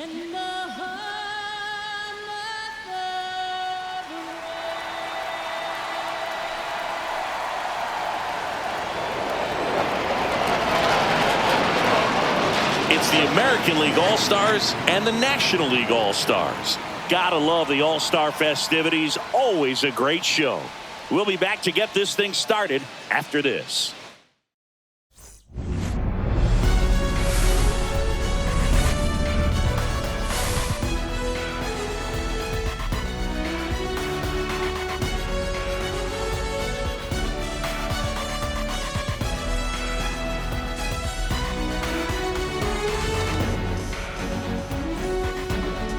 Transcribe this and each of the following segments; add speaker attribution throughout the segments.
Speaker 1: And the hum of the
Speaker 2: It's the American League All-Stars and the National League All-Stars. Gotta love the All-Star festivities. Always a great show. We'll be back to get this thing started after this.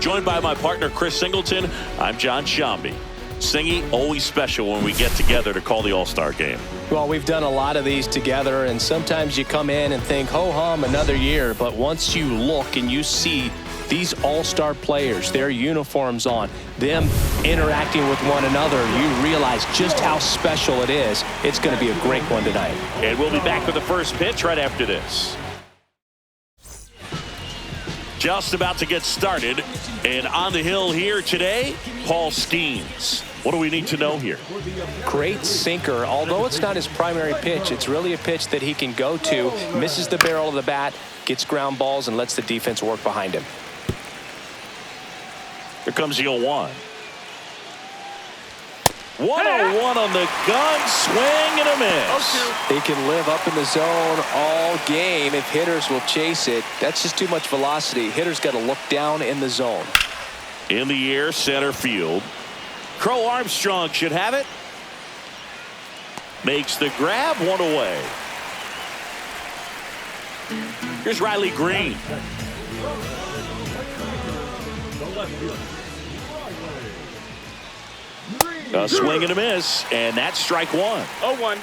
Speaker 2: Joined by my partner, Chris Singleton, I'm John Shambi. Singy, always special when we get together to call the All-Star game.
Speaker 3: Well, we've done a lot of these together, and sometimes you come in and think, ho-hum, another year. But once you look and you see these All-Star players, their uniforms on, them interacting with one another, you realize just how special it is. It's going to be a great one tonight.
Speaker 2: And we'll be back with the first pitch right after this. Just about to get started, and on the hill here today, Paul Skeens. What do we need to know here?
Speaker 3: Great sinker. Although it's not his primary pitch, it's really a pitch that he can go to, misses the barrel of the bat, gets ground balls, and lets the defense work behind him.
Speaker 2: Here comes the 0-1. 1-0-1 on the gun, swing and a miss.
Speaker 3: He can live up in the zone all game if hitters will chase it. That's just too much velocity. Hitters got to look down in the zone.
Speaker 2: In the air, center field. Crow Armstrong should have it. Makes the grab, one away. Here's Riley Green. A swing and a miss, and that's strike one.
Speaker 4: 0-1.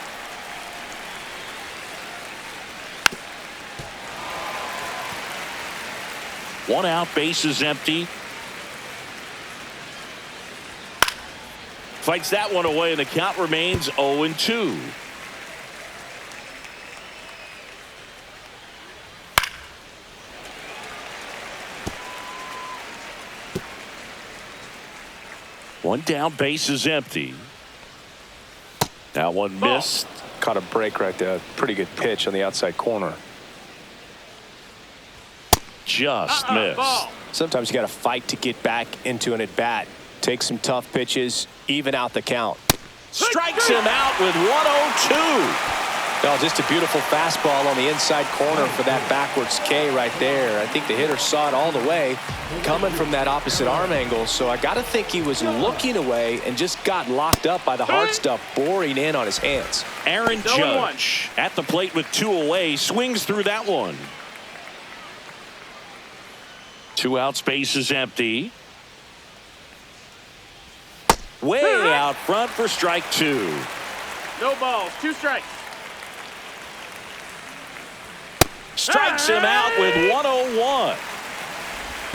Speaker 2: One out, bases empty. Fights that one away, and the count remains 0-2. One down, bases empty. That one missed.
Speaker 3: Caught a break right there. Pretty good pitch on the outside corner.
Speaker 2: Just missed.
Speaker 3: Sometimes you got to fight to get back into an at-bat. Take some tough pitches, even out the count.
Speaker 2: Strikes him out with 1-0-2.
Speaker 3: Oh, just a beautiful fastball on the inside corner for that backwards K right there. I think the hitter saw it all the way coming from that opposite arm angle. So I got to think he was looking away and just got locked up by the hard stuff boring in on his hands.
Speaker 2: Aaron Judge at the plate with two away, swings through that one. Two outs, bases empty. Way out front for strike two.
Speaker 4: No balls, 2 strikes.
Speaker 2: Strikes him out with 1-0-1.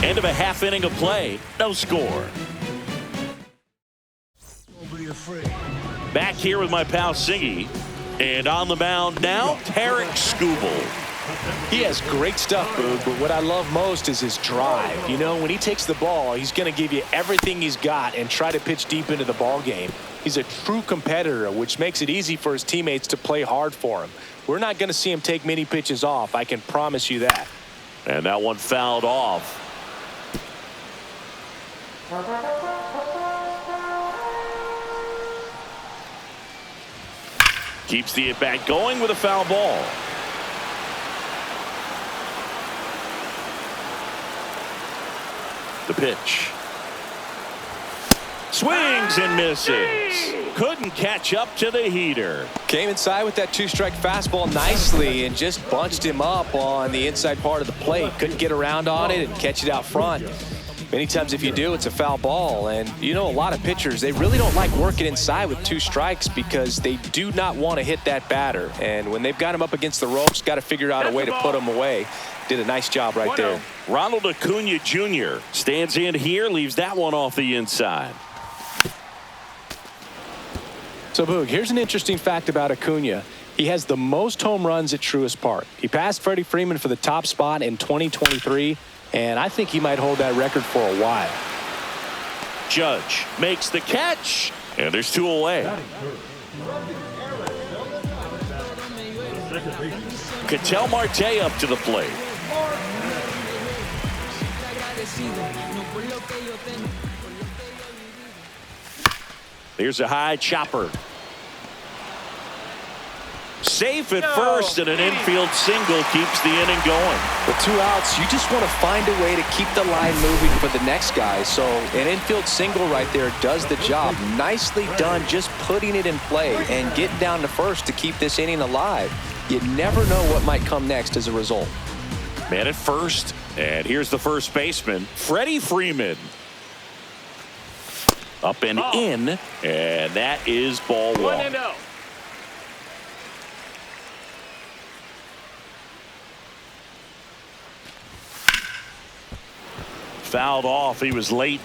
Speaker 2: End of a half inning of play. No score. Back here with my pal Singy. And on the mound now, Tarek Skubal.
Speaker 3: He has great stuff, Boog, but what I love most is his drive. You know, when he takes the ball, he's going to give you everything he's got and try to pitch deep into the ball game. He's a true competitor, which makes it easy for his teammates to play hard for him. We're not going to see him take many pitches off. I can promise you that.
Speaker 2: And that one fouled off. Keeps the at-bat going with a foul ball. The pitch. Swings and misses. Couldn't catch up to the heater.
Speaker 3: Came inside with that 2-strike fastball nicely and just bunched him up on the inside part of the plate. Couldn't get around on it and catch it out front. Many times if you do, it's a foul ball. And you know, a lot of pitchers, they really don't like working inside with 2 strikes because they do not want to hit that batter. And when they've got him up against the ropes, got to figure out a way to put him away. Did a nice job right there.
Speaker 2: Ronald Acuna Jr. stands in here, leaves that one off the inside.
Speaker 3: So, Boog, here's an interesting fact about Acuna. He has the most home runs at Truist Park. He passed Freddie Freeman for the top spot in 2023. And I think he might hold that record for a while.
Speaker 2: Judge makes the catch, and there's 2 away. Ketel Marte up to the plate. Here's a high chopper. Safe at first, and an infield single keeps the inning going.
Speaker 3: With 2 outs, you just want to find a way to keep the line moving for the next guy. So an infield single right there does the job. Nicely done, just putting it in play and getting down to first to keep this inning alive. You never know what might come next as a result.
Speaker 2: Man at first, and here's the first baseman, Freddie Freeman. Up and in, and that is ball 1.
Speaker 4: 1-0.
Speaker 2: Fouled off. He was late.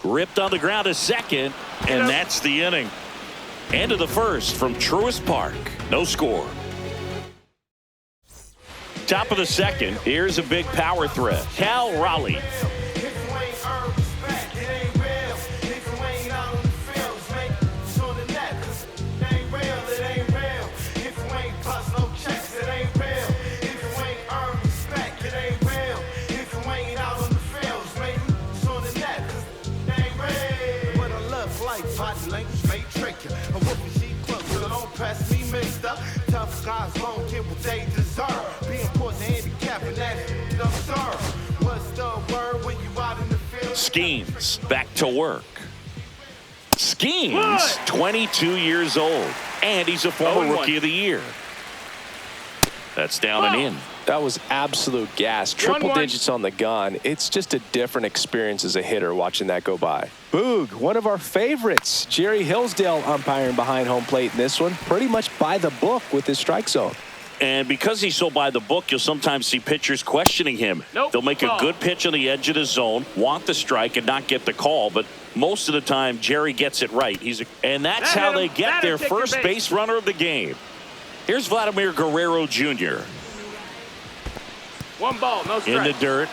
Speaker 2: Ripped on the ground to second, and that's the inning. End of the first from Truist Park. No score. Top of the second. Here's a big power threat. Cal Raleigh. Skeens back to work. Skeens, 22 years old, and he's a former Rookie of the Year. That's down and in.
Speaker 3: That was absolute gas. Triple digits on the gun. It's just a different experience as a hitter watching that go by. Boog, one of our favorites. Jerry Hillsdale umpiring behind home plate in this one. Pretty much by the book with his strike zone.
Speaker 2: And because he's so by the book, you'll sometimes see pitchers questioning him. They'll make a good pitch on the edge of the zone, want the strike, and not get the call. But most of the time, Jerry gets it right. And that's how they get their first base runner of the game. Here's Vladimir Guerrero Jr.
Speaker 4: 1 ball, no strike.
Speaker 2: In the dirt.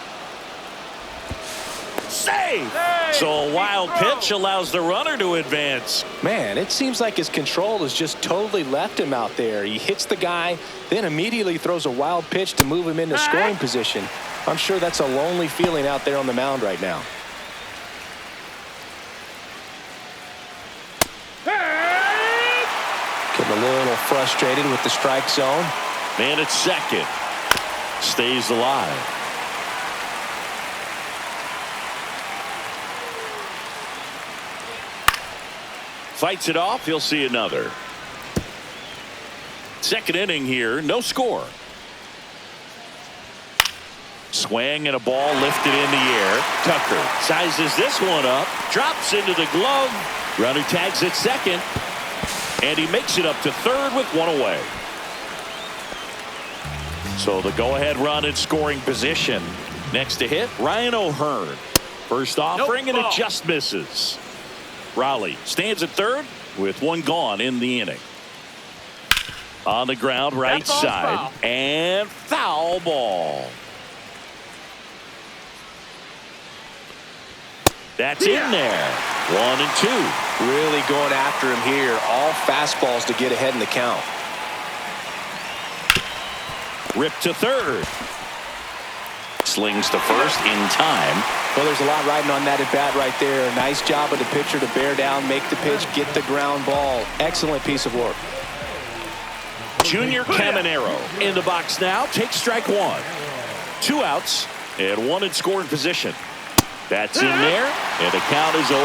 Speaker 2: Save! So a wild pitch allows the runner to advance.
Speaker 3: Man, it seems like his control has just totally left him out there. He hits the guy, then immediately throws a wild pitch to move him into scoring position. I'm sure that's a lonely feeling out there on the mound right now. Getting a little frustrated with the strike zone.
Speaker 2: Man at second. Stays alive. Fights it off. He'll see another. Second inning here. No score. Swing and a ball lifted in the air. Tucker sizes this one up. Drops into the glove. Runner tags at second. And he makes it up to third with 1 away. So the go-ahead run in scoring position. Next to hit, Ryan O'Hearn. First offering and it just misses. Raleigh stands at third with 1 gone in the inning. On the ground, right side, foul. And foul ball. That's in there. 1 and 2.
Speaker 3: Really going after him here. All fastballs to get ahead in the count.
Speaker 2: Ripped to third. Slings to first in time.
Speaker 3: Well, there's a lot riding on that at bat right there. Nice job of the pitcher to bear down, make the pitch, get the ground ball. Excellent piece of work.
Speaker 2: Junior Caminero in the box now. Takes strike 1. 2 outs and 1 in scoring position. That's in there, and the count is 0-2.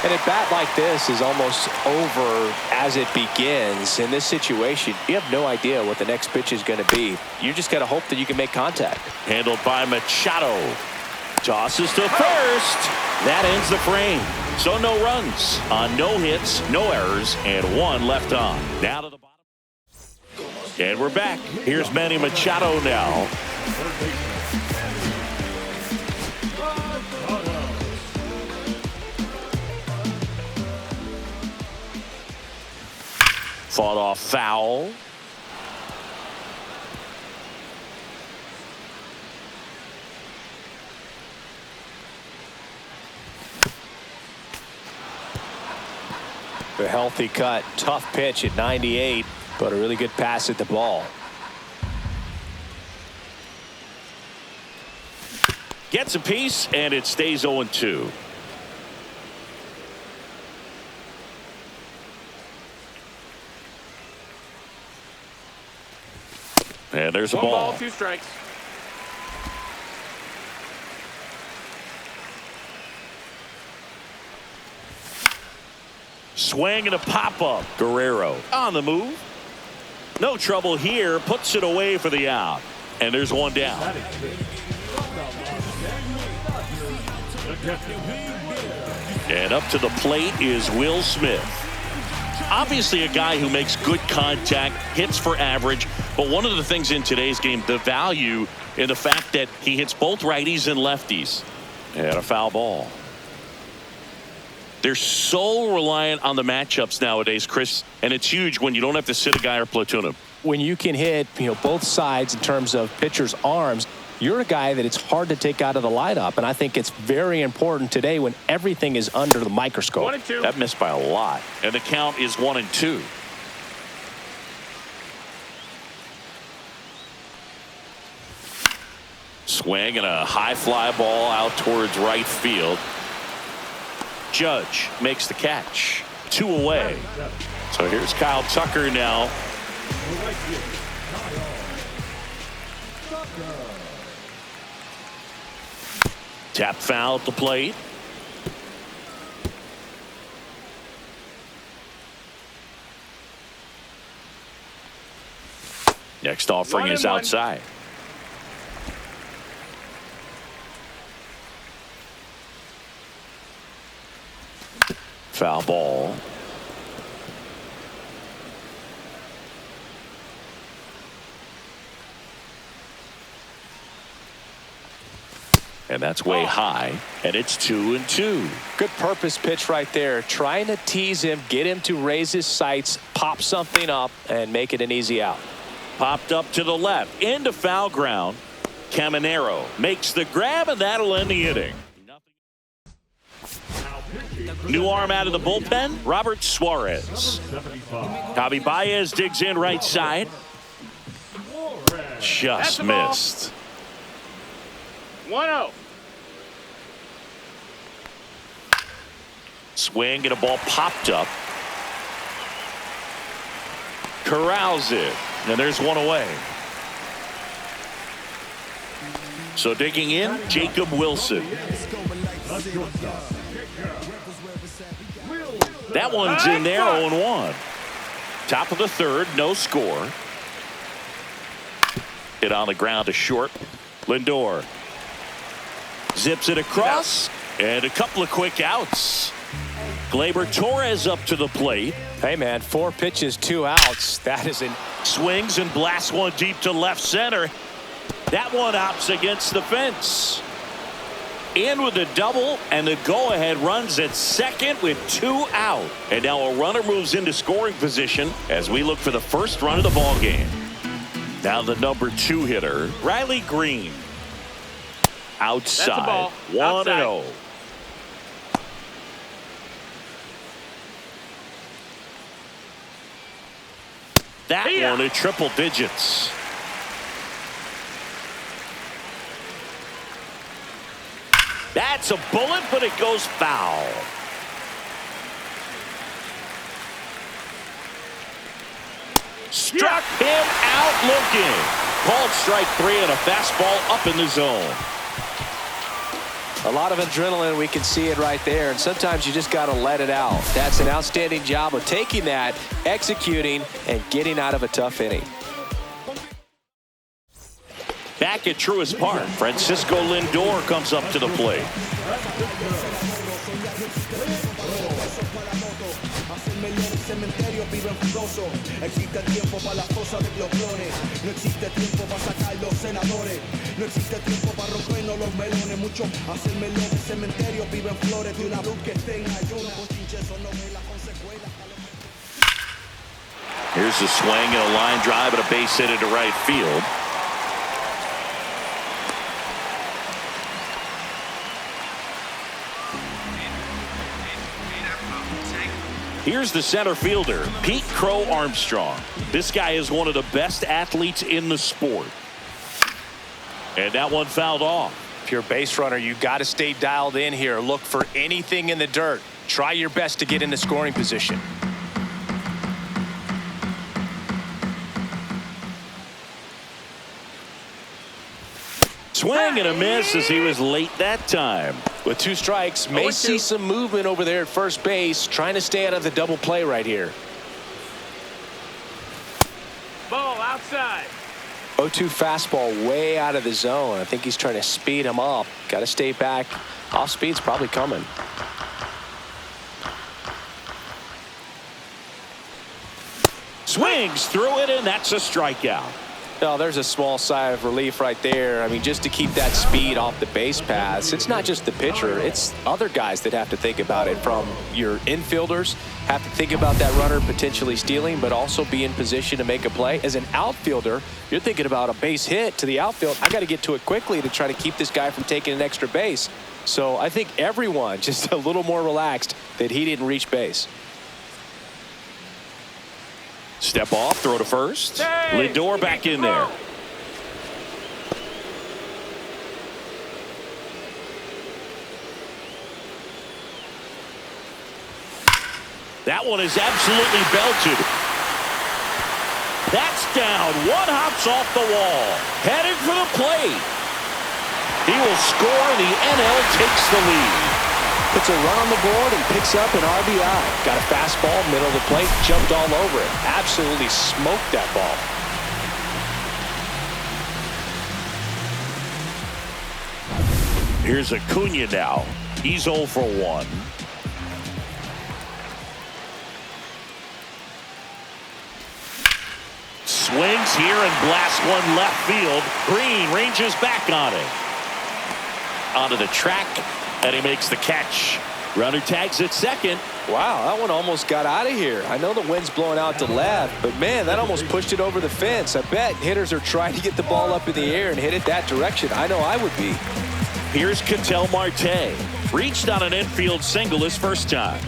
Speaker 3: And a bat like this is almost over as it begins. In this situation, you have no idea what the next pitch is going to be. You just got to hope that you can make contact.
Speaker 2: Handled by Machado. Tosses to first. That ends the frame. So no runs on no hits, no errors, and 1 left on. Now to the bottom. And we're back. Here's Manny Machado now. Fought off foul.
Speaker 3: A healthy cut. Tough pitch at 98, but a really good pass at the ball.
Speaker 2: Gets a piece, and it stays 0-2. And there's a
Speaker 4: One
Speaker 2: ball.
Speaker 4: ball, 2 strikes.
Speaker 2: Swing and a pop-up. Guerrero on the move. No trouble here. Puts it away for the out. And there's one down. And up to the plate is Will Smith. Obviously a guy who makes good contact, hits for average. But one of the things in today's game, the value in the fact that he hits both righties and lefties. And a foul ball. They're so reliant on the matchups nowadays, Chris, and it's huge when you don't have to sit a guy or platoon him.
Speaker 3: When you can hit, both sides in terms of pitchers' arms, you're a guy that it's hard to take out of the lineup, and I think it's very important today when everything is under the microscope.
Speaker 4: 1-2.
Speaker 2: That missed by a lot, and the count is 1-2. Swing and a high fly ball out towards right field. Judge makes the catch. 2 away. So here's Kyle Tucker now. Tap foul at the plate. Next offering is
Speaker 4: 1-1.
Speaker 2: outside. Foul ball. And that's way high, and it's 2-2.
Speaker 3: Good purpose pitch right there. Trying to tease him, get him to raise his sights, pop something up, and make it an easy out.
Speaker 2: Popped up to the left, into foul ground. Caminero makes the grab, and that'll end the inning. New arm out of the bullpen, Robert Suarez. Javi Baez digs in right side. Just missed.
Speaker 4: 1-0.
Speaker 2: Swing and a ball popped up. Corrals it, and there's one away. So digging in, Jacob Wilson. That one's in there, 0-1. Top of the third, no score. Hit on the ground to short. Lindor zips it across, and a couple of quick outs. Gleyber Torres up to the plate.
Speaker 3: Hey, man, 4 pitches, 2 outs. That is an...
Speaker 2: Swings and blasts one deep to left center. That one opts against the fence. In with a double, and the go-ahead runs at second with 2 out. And now a runner moves into scoring position as we look for the first run of the ball game. Now the number 2 hitter, Riley Green. Outside, 1-0. That one at triple digits. That's a bullet, but it goes foul. Struck him out looking. Called strike 3 and a fastball up in the zone.
Speaker 3: A lot of adrenaline, we can see it right there, and sometimes you just got to let it out. That's an outstanding job of taking that, executing, and getting out of a tough inning.
Speaker 2: Back at Truist Park, Francisco Lindor comes up to the plate.
Speaker 5: Existe tiempo para la fosa de los clones. No existe tiempo para sacar los senadores. No existe tiempo para rompernos los melones. Muchos hacen melones, cementerios viven flores de una luz que esté en ayuno. Con chinchesos no ve las consecuencias.
Speaker 2: Here's a swing and a line drive and a base hit into right field. Here's the center fielder, Pete Crow Armstrong. This guy is one of the best athletes in the sport. And that one fouled off.
Speaker 3: If you're a base runner, you got to stay dialed in here. Look for anything in the dirt. Try your best to get into scoring position.
Speaker 2: Swing and a miss as he was late that time.
Speaker 3: With 2 strikes, may see some movement over there at first base, trying to stay out of the double play right here.
Speaker 4: Ball outside.
Speaker 3: 0-2 fastball way out of the zone. I think he's trying to speed him up. Got to stay back. Off speed's probably coming.
Speaker 2: Swings through it, and that's a strikeout.
Speaker 3: No, there's a small sigh of relief right there. I mean, just to keep that speed off the base paths. It's not just the pitcher. It's other guys that have to think about it. From your infielders, have to think about that runner potentially stealing, but also be in position to make a play. As an outfielder, you're thinking about a base hit to the outfield. I got to get to it quickly to try to keep this guy from taking an extra base. So I think everyone just a little more relaxed that he didn't reach base.
Speaker 2: Step off, throw to first.
Speaker 4: Hey,
Speaker 2: Lindor back in there. That one is absolutely belted. That's down. One hops off the wall. Headed for the plate. He will score. The NL takes the lead.
Speaker 3: Puts a run on the board and picks up an RBI. Got a fastball, middle of the plate, jumped all over it. Absolutely smoked that ball.
Speaker 2: Here's Acuna now. He's 0 for 1. Swings here and blasts one left field. Green ranges back on it. Onto the track. And he makes the catch. Runner tags at second.
Speaker 3: Wow, that one almost got out of here. I know the wind's blowing out to left, but man, that almost pushed it over the fence. I bet hitters are trying to get the ball up in the air and hit it that direction. I know I would be.
Speaker 2: Here's Ketel Marte. Reached on an infield single his first time.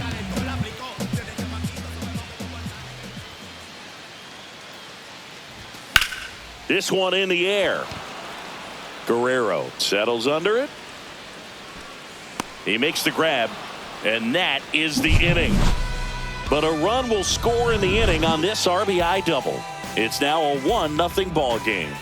Speaker 2: This one in the air. Guerrero settles under it. He makes the grab, and that is the inning. But a run will score in the inning on this RBI double. It's now a 1-0 ball game.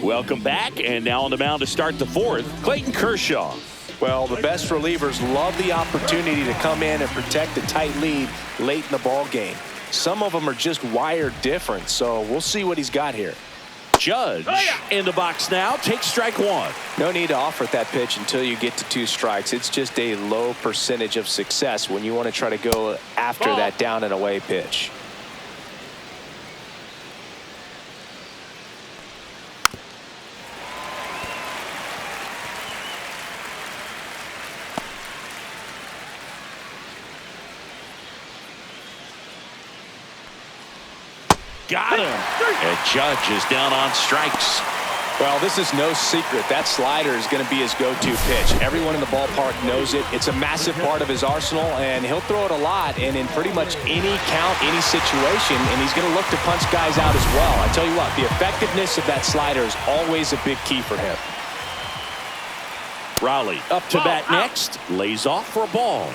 Speaker 2: Welcome back, and now on the mound to start the 4th, Clayton Kershaw.
Speaker 3: Well, the best relievers love the opportunity to come in and protect a tight lead late in the ball game. Some of them are just wired different, so we'll see what he's got here.
Speaker 2: Judge in the box now, takes strike 1.
Speaker 3: No need to offer that pitch until you get to 2 strikes. It's just a low percentage of success when you want to try to go after that down and away pitch.
Speaker 2: Got him. And Judge is down on strikes.
Speaker 3: Well, this is no secret. That slider is going to be his go-to pitch. Everyone in the ballpark knows it. It's a massive part of his arsenal, and he'll throw it a lot and in pretty much any count, any situation, and he's going to look to punch guys out as well. I tell you what, the effectiveness of that slider is always a big key for him.
Speaker 2: Raleigh up to bat next. Lays off for a ball.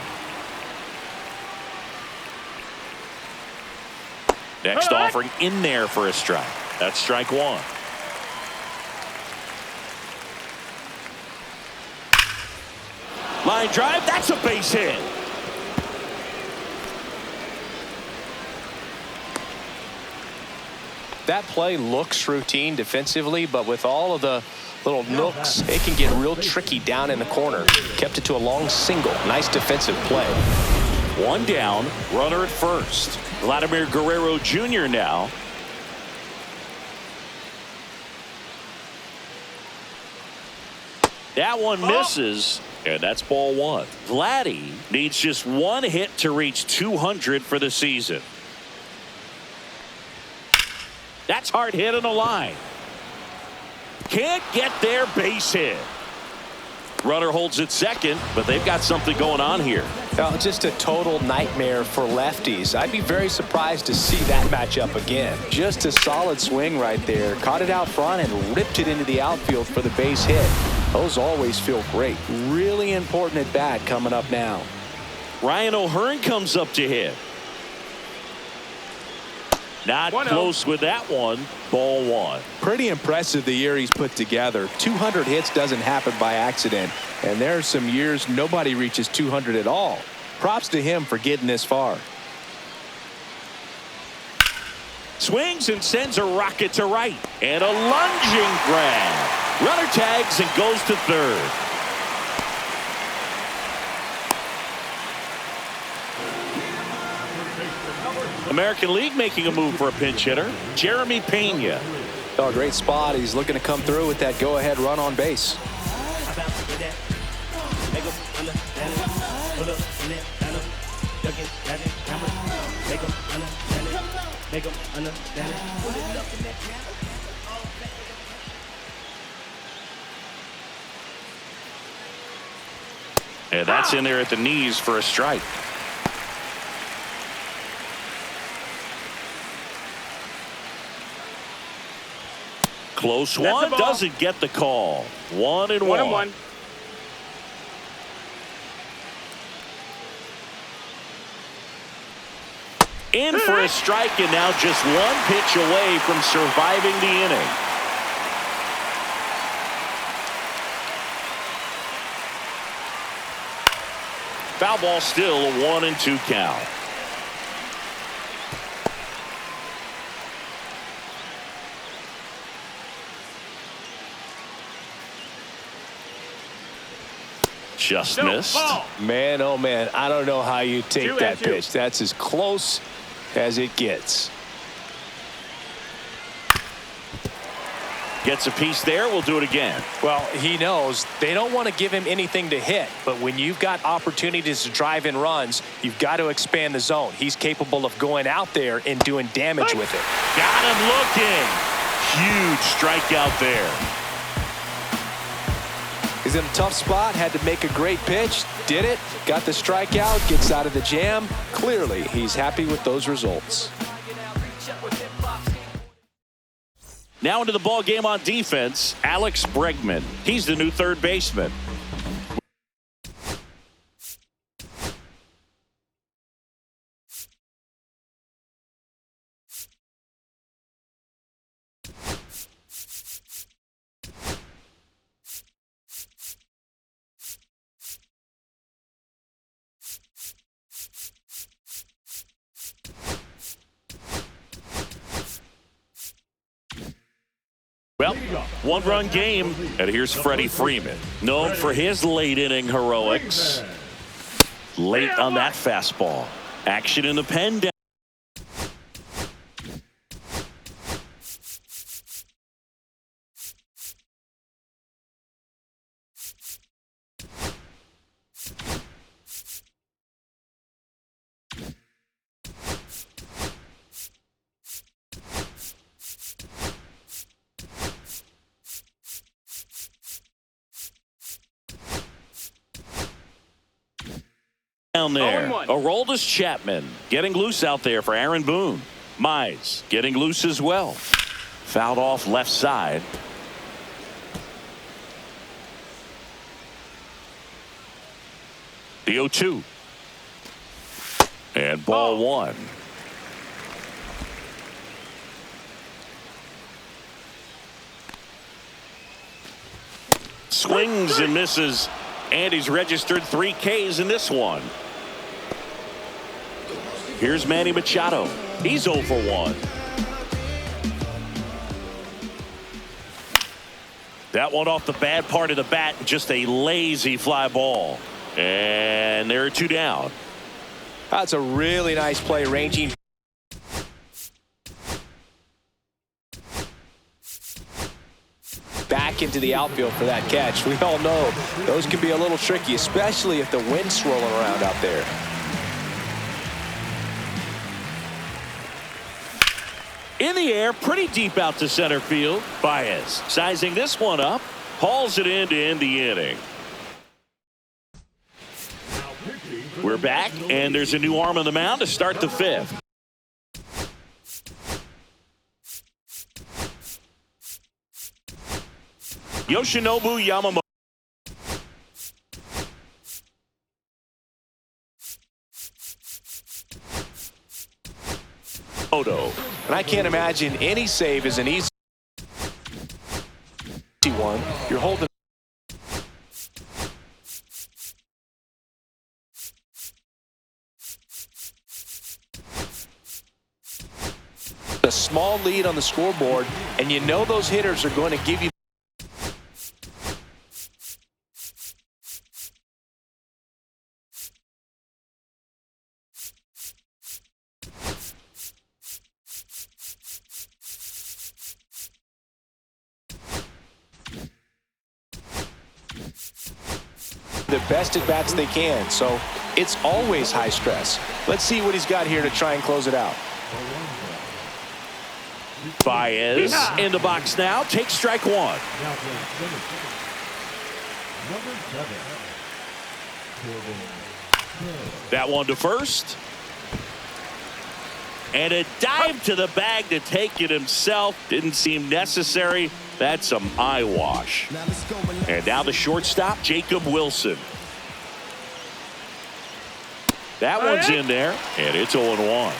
Speaker 2: Next offering in there for a strike. That's strike 1. Line drive. That's a base hit.
Speaker 3: That play looks routine defensively, but with all of the little nooks, it can get real tricky down in the corner. Kept it to a long single. Nice defensive play.
Speaker 2: 1 down, runner at first. Vladimir Guerrero Jr. now. That one misses, And that's ball one. Vladdy needs just one hit to reach 200 for the season. That's hard hit on the line. Can't get their base hit. Runner holds at second, but they've got something going on here.
Speaker 3: Just a total nightmare for lefties. I'd be very surprised to see that matchup again. Just a solid swing right there. Caught it out front and ripped it into the outfield for the base hit. Those always feel great. Really important at bat coming up now.
Speaker 2: Ryan O'Hearn comes up to hit. Not close with that one. Ball one.
Speaker 3: Pretty impressive the year he's put together. 200 hits doesn't happen by accident. And there are some years nobody reaches 200 at all. Props to him for getting this far.
Speaker 2: Swings and sends a rocket to right. And a lunging grab. Runner tags and goes to third. American League making a move for a pinch hitter. Jeremy Pena.
Speaker 3: Oh, great spot. He's looking to come through with that go-ahead run on base.
Speaker 2: And that's in there at the knees for a strike. Close one, doesn't get the call. 1-1. In for a strike, and now just one pitch away from surviving the inning. Foul ball, still a 1-2 count. Just missed.
Speaker 3: Man, oh man, I don't know how you take that pitch. That's as close as it gets.
Speaker 2: Gets a piece there. We'll do it again.
Speaker 3: Well, he knows they don't want to give him anything to hit, but when you've got opportunities to drive in runs, you've got to expand the zone. He's capable of going out there and doing damage with it.
Speaker 2: Got him looking. Huge strikeout there.
Speaker 3: He's in a tough spot, had to make a great pitch, did it, got the strikeout, gets out of the jam. Clearly, he's happy with those results.
Speaker 2: Now into the ball game on defense, Alex Bregman. He's the new third baseman. Well, one-run game, and here's Freddie Freeman, known for his late-inning heroics. Late on that fastball. Action in the pen down. Down there. Aroldis Chapman getting loose out there for Aaron Boone. Mize getting loose as well. Fouled off left side. The 0-2. And ball one. Swings and misses. And he's registered 3 Ks in this one. Here's Manny Machado. He's 0 for 1. That one off the bad part of the bat. Just a lazy fly ball. And there are 2 down.
Speaker 3: That's a really nice play, ranging back back into the outfield for that catch. We all know those can be a little tricky, especially if the wind's swirling around out there.
Speaker 2: In the air, pretty deep out to center field. Baez sizing this one up, hauls it in to end the inning. We're back, and there's a new arm on the mound to start the fifth. Yoshinobu Yamamoto.
Speaker 3: And I can't imagine any save is an easy one. You're holding a small lead on the scoreboard, and you know those hitters are going to give you the best at-bats they can, so it's always high stress. Let's see what he's got here to try and close it out.
Speaker 2: Baez in the box now, takes strike one. That one to first. And a dive to the bag to take it himself. Didn't seem necessary. That's some eyewash. And now the shortstop, Jacob Wilson. That one's in there, and it's 0-1.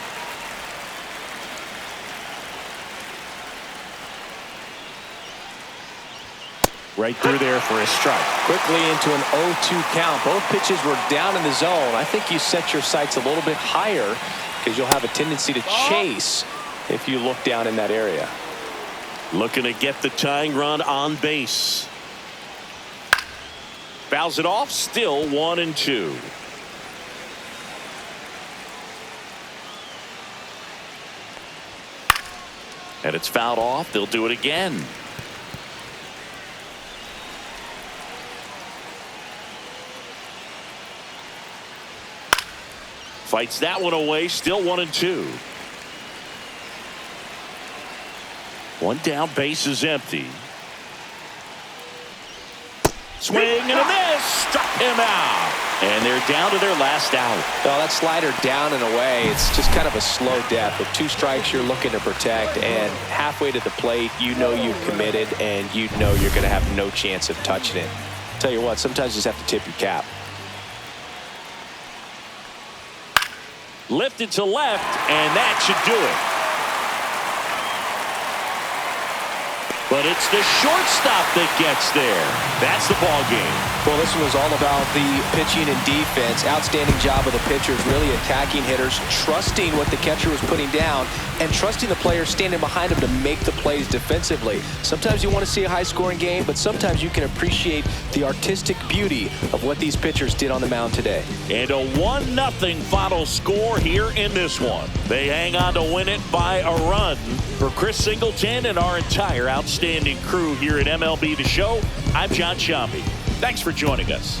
Speaker 2: Right through there for a strike.
Speaker 3: Quickly into an 0-2 count. Both pitches were down in the zone. I think you set your sights a little bit higher because you'll have a tendency to chase if you look down in that area.
Speaker 2: Looking to get the tying run on base. Fouls it off, still 1-2. And it's fouled off. They'll do it again. Fights that one away, still 1-2. One down, base is empty. Swing and a miss, struck him out. And they're down to their last out.
Speaker 3: Well, that slider down and away, it's just kind of a slow death. With 2 strikes, you're looking to protect, and halfway to the plate, you know you've committed, and you know you're going to have no chance of touching it. Tell you what, sometimes you just have to tip your cap.
Speaker 2: Lifted to left, and that should do it. But it's the shortstop that gets there. That's the ball game.
Speaker 3: Well, this one was all about the pitching and defense. Outstanding job of the pitchers, really attacking hitters, trusting what the catcher was putting down, and trusting the players standing behind him to make the plays defensively. Sometimes you want to see a high-scoring game, but sometimes you can appreciate the artistic beauty of what these pitchers did on the mound today.
Speaker 2: And a 1-0 final score here in this one. They hang on to win it by a run. For Chris Singleton and our entire outstanding crew here at MLB The Show, I'm John Sciambi. Thanks for joining us.